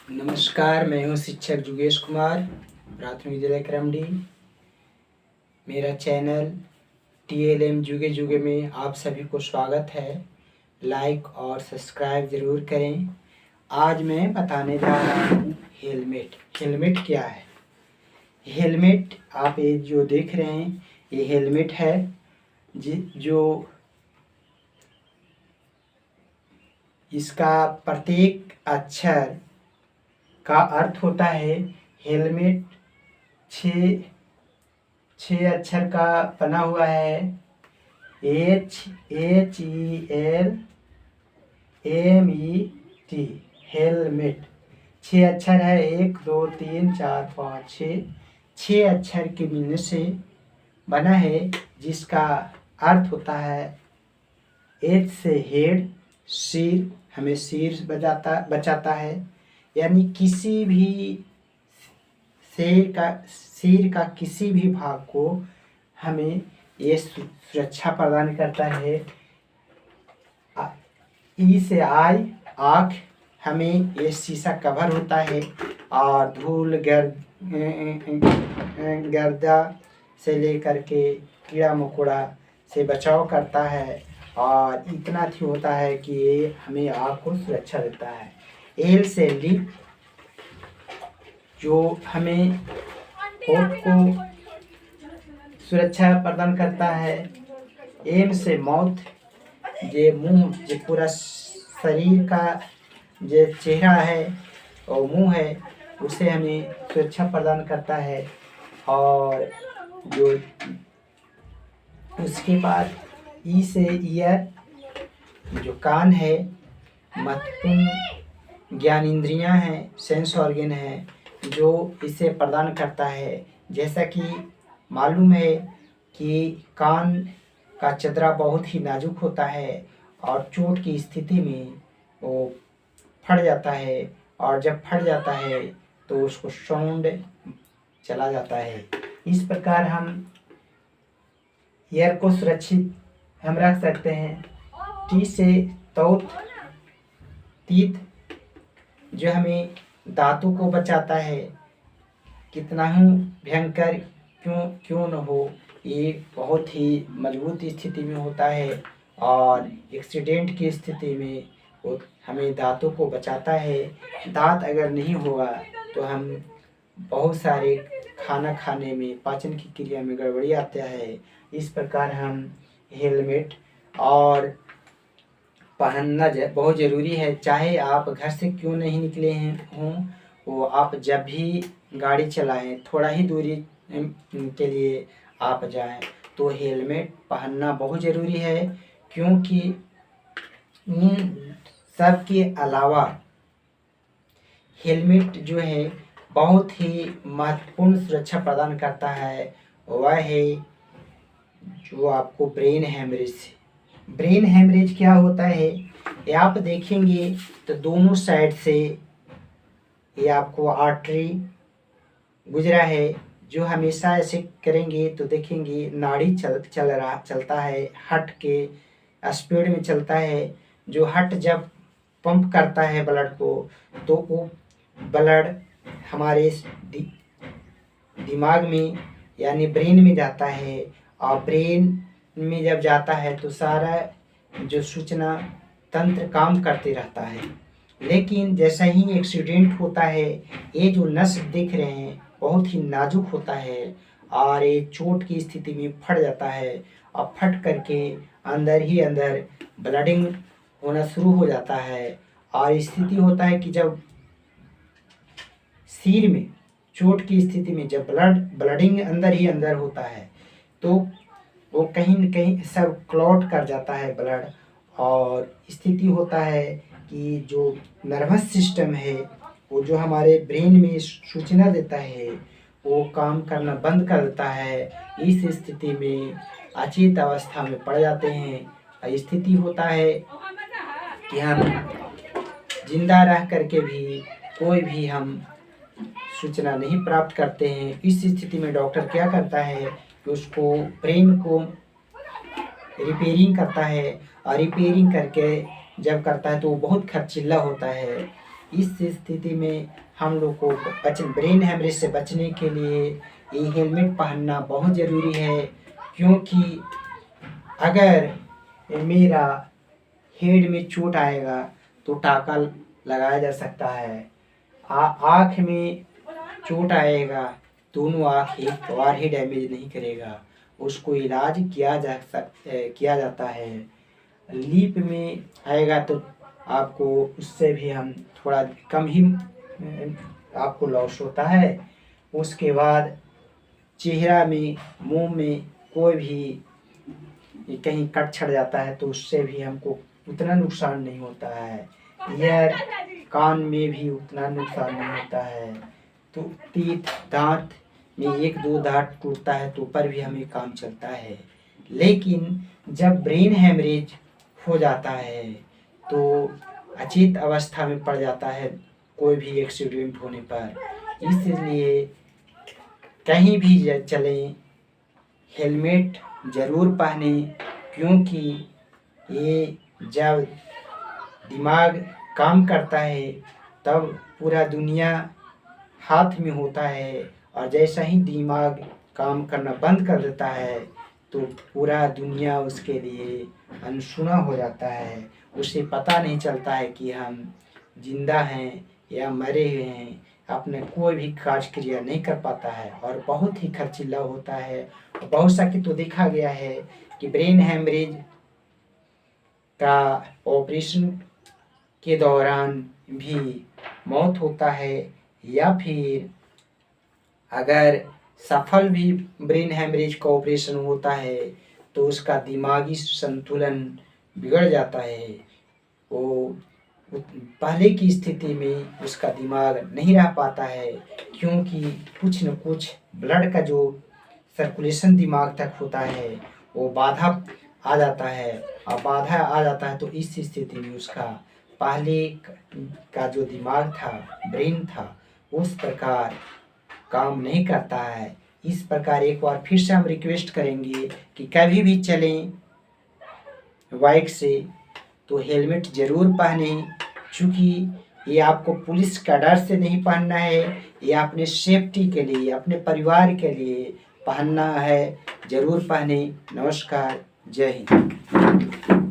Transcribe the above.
नमस्कार, मैं हूँ शिक्षक जुगेश कुमार, प्राथमिक विद्यालय करमडी। मेरा चैनल TLM जुगे जुगे में आप सभी को स्वागत है। लाइक और सब्सक्राइब ज़रूर करें। आज मैं बताने जा रहा हूँ हेलमेट। हेलमेट क्या है? हेलमेट आप ये जो देख रहे हैं ये हेलमेट है जो इसका प्रत्येक अक्षर का अर्थ होता है। हेलमेट छः अक्षर का बना हुआ है। HHELMET हेलमेट 6 अक्षर है। 1 2 3 4 5 6 अक्षर के मिलने से बना है, जिसका अर्थ होता है H से हेड, सिर, हमें सिर बचाता है। यानी किसी भी सिर का किसी भी भाग को हमें ये सुरक्षा प्रदान करता है। ई से आई आँख, हमें ये शीशा कवर होता है और धूल गर्दा से लेकर के कीड़ा मकोड़ा से बचाव करता है। और इतना ही होता है कि ये हमें आँख को सुरक्षा देता है। एल से लिप, जो हमें होठ को सुरक्षा प्रदान करता है। एम से माउथ, ये मुंह, जो पूरा शरीर का जो चेहरा है और मुंह है, उसे हमें सुरक्षा प्रदान करता है। और जो उसके बाद ई से ईयर, जो कान है, महत्वपूर्ण ज्ञान इंद्रियां हैं, सेंस ऑर्गन है, जो इसे प्रदान करता है। जैसा कि मालूम है कि कान का चदरा बहुत ही नाजुक होता है और चोट की स्थिति में वो फट जाता है, और जब फट जाता है तो उसको साउंड चला जाता है। इस प्रकार हम ईयर को सुरक्षित हम रख सकते हैं। टी से तीत, जो हमें दांतों को बचाता है। कितना ही भयंकर क्यों न हो, ये बहुत ही मजबूत स्थिति में होता है और एक्सीडेंट की स्थिति में वो हमें दांतों को बचाता है। दांत अगर नहीं होगा तो हम बहुत सारे खाना खाने में, पाचन की क्रिया में गड़बड़ी आता है। इस प्रकार हम हेलमेट और पहनना बहुत ज़रूरी है। चाहे आप घर से क्यों नहीं निकले हों, वो आप जब भी गाड़ी चलाएं, थोड़ा ही दूरी के लिए आप जाएं, तो हेलमेट पहनना बहुत ज़रूरी है। क्योंकि इन सब के अलावा हेलमेट जो है बहुत ही महत्वपूर्ण सुरक्षा प्रदान करता है। वह है जो आपको ब्रेन हेमरेज क्या होता है, ये आप देखेंगे तो दोनों साइड से ये आपको आर्टरी गुजरा है। जो हमेशा ऐसे करेंगे तो देखेंगे नाड़ी चलता है, हट के स्पीड में चलता है। जो हट जब पंप करता है ब्लड को, तो वो ब्लड हमारे दिमाग में यानी ब्रेन में जाता है, और ब्रेन में जब जाता है तो सारा जो सूचना तंत्र काम करते रहता है। लेकिन जैसा ही एक्सीडेंट होता है, ये जो नस देख रहे हैं बहुत ही नाजुक होता है और ये चोट की स्थिति में फट जाता है, और फट करके अंदर ही अंदर ब्लडिंग होना शुरू हो जाता है। और स्थिति होता है कि जब सिर में चोट की स्थिति में जब ब्लडिंग अंदर ही अंदर होता है, तो वो कहीं न कहीं सब क्लॉट कर जाता है ब्लड, और स्थिति होता है कि जो नर्वस सिस्टम है, वो जो हमारे ब्रेन में सूचना देता है, वो काम करना बंद कर देता है। इस स्थिति में अचेत अवस्था में पड़ जाते हैं। स्थिति होता है कि हम जिंदा रह करके भी कोई भी हम सूचना नहीं प्राप्त करते हैं। इस स्थिति में डॉक्टर क्या करता है कि उसको ब्रेन को रिपेयरिंग करता है, और रिपेयरिंग करके जब करता है तो वो बहुत खर्चीला होता है। इस स्थिति में हम लोग को ब्रेन हेमरेज से बचने के लिए ये हेलमेट पहनना बहुत ज़रूरी है, क्योंकि अगर मेरा हेड में चोट आएगा तो टाका लगाया जा सकता है। आँख में चोट आएगा, दोनों आँख एक बार ही डैमेज नहीं करेगा, उसको इलाज किया जाता है। लीप में आएगा तो आपको उससे भी हम थोड़ा कम ही आपको लॉस होता है। उसके बाद चेहरा में, मुंह में कोई भी कहीं कट छड़ जाता है तो उससे भी हमको उतना नुकसान नहीं होता है। ईयर, कान में भी उतना नुकसान नहीं होता है। तो तीत, दांत में एक दो दांत टूटता है तो पर भी हमें काम चलता है। लेकिन जब ब्रेन हेमरेज हो जाता है तो अचेत अवस्था में पड़ जाता है कोई भी एक्सीडेंट होने पर। इसलिए कहीं भी चलें हेलमेट ज़रूर पहने, क्योंकि ये जब दिमाग काम करता है तब पूरा दुनिया हाथ में होता है, और जैसा ही दिमाग काम करना बंद कर देता है तो पूरा दुनिया उसके लिए अनसुना हो जाता है। उसे पता नहीं चलता है कि हम जिंदा हैं या मरे हुए हैं, अपने कोई भी कार्य क्रिया नहीं कर पाता है और बहुत ही खर्चीला होता है। बहुत सा कि तो देखा गया है कि ब्रेन हेमरेज का ऑपरेशन के दौरान भी मौत होता है, या फिर अगर सफल भी ब्रेन हेमरेज का ऑपरेशन होता है तो उसका दिमागी संतुलन बिगड़ जाता है। वो पहले की स्थिति में उसका दिमाग नहीं रह पाता है, क्योंकि कुछ न कुछ ब्लड का जो सर्कुलेशन दिमाग तक होता है वो बाधा आ जाता है, और बाधा आ जाता है तो इस स्थिति में उसका पहले का जो दिमाग था, ब्रेन था, उस प्रकार काम नहीं करता है। इस प्रकार एक बार फिर से हम रिक्वेस्ट करेंगे कि कभी भी चलें बाइक से तो हेलमेट ज़रूर पहने, क्योंकि ये आपको पुलिस का डर से नहीं पहनना है, ये अपने सेफ्टी के लिए, अपने परिवार के लिए पहनना है। ज़रूर पहने। नमस्कार, जय हिंद।